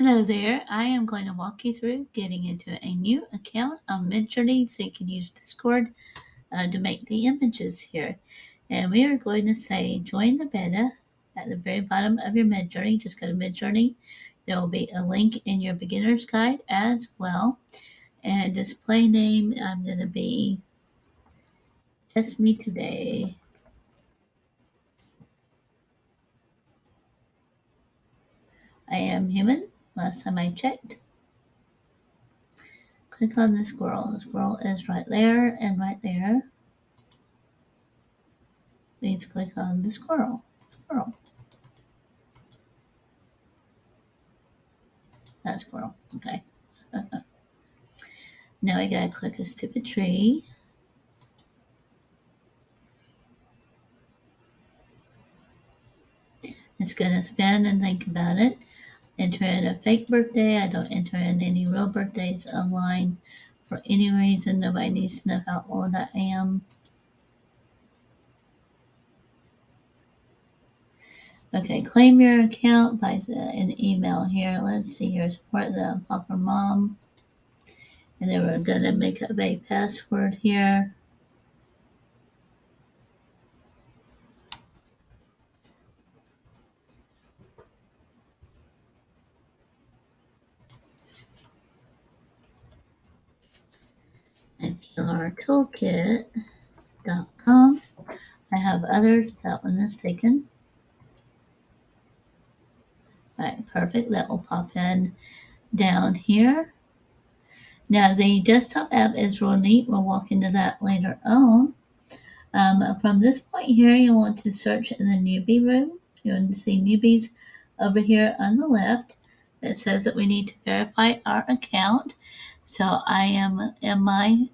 Hello there. I am going to walk you through getting into a new account on Midjourney so you can use Discord to make the images here. And we are going to say join the beta at the very bottom of your Midjourney. Just go to Midjourney. There will be a link in your beginner's guide as well. And display name, I'm going to be Test Me Today. I am human, last time I checked. Click on the squirrel. The squirrel is right there and right there. Please click on the squirrel. Squirrel. Not squirrel. Okay. Now I gotta click a stupid tree. It's gonna spin and think about it. Enter in a fake birthday. I don't enter in any real birthdays online for any reason. Nobody needs to know how old I am. Okay, claim your account by an email here. Let's see here. Support the Papa Mom. And then we're gonna make up a password here. And PRToolkit.com. I have others. That one is taken. All right, perfect. That will pop in down here. Now the desktop app is real neat. We'll walk into that later on. From this point here, you want to search in the newbie room. You want to see newbies over here on the left. It says that we need to verify our account. So I am in my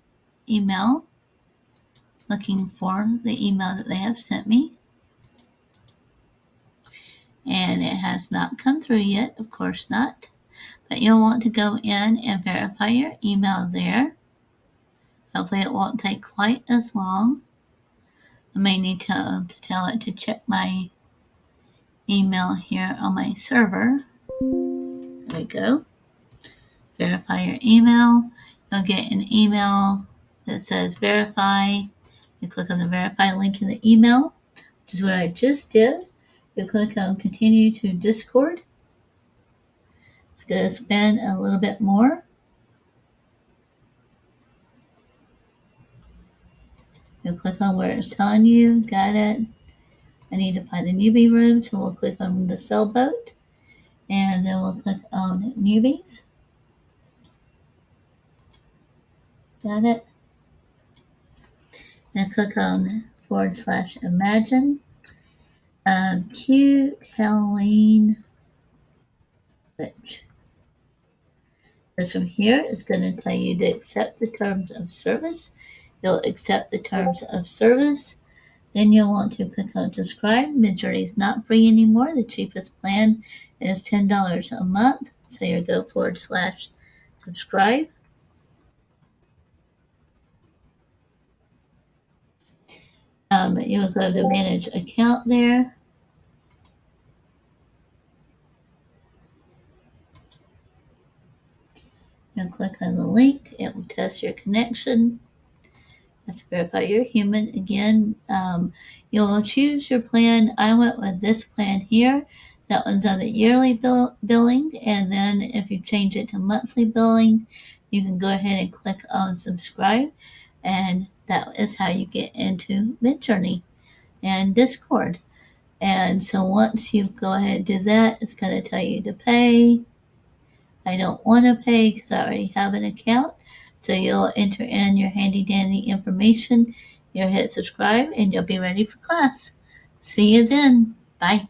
email looking for the email that they have sent me. And it has not come through yet, of course not. But you'll want to go in and verify your email there. Hopefully it won't take quite as long. I may need to tell it to check my email here on my server. There we go. Verify your email. You'll get an email that says verify. You click on the verify link in the email, which is what I just did. You click on continue to Discord. It's going to spin a little bit more. You'll click on where it's telling you. Got it. I need to find the newbie room, so we'll click on the sailboat. And then we'll click on newbies. Got it. And click on /imagine. Cute Halloween witch. Because from here, it's going to tell you to accept the terms of service. You'll accept the terms of service. Then you'll want to click on subscribe. Midjourney is not free anymore. The cheapest plan is $10 a month. So you go /subscribe. You'll go to manage account there. You'll click on the link. It will test your connection. You have to verify you're human. Again, you'll choose your plan. I went with this plan here. That one's on the yearly billing. And then if you change it to monthly billing, you can go ahead and click on subscribe. And that is how you get into Midjourney and Discord. And so once you go ahead and do that, it's going to tell you to pay. I don't want to pay because I already have an account. So you'll enter in your handy dandy information. You'll hit subscribe and you'll be ready for class. See you then. Bye.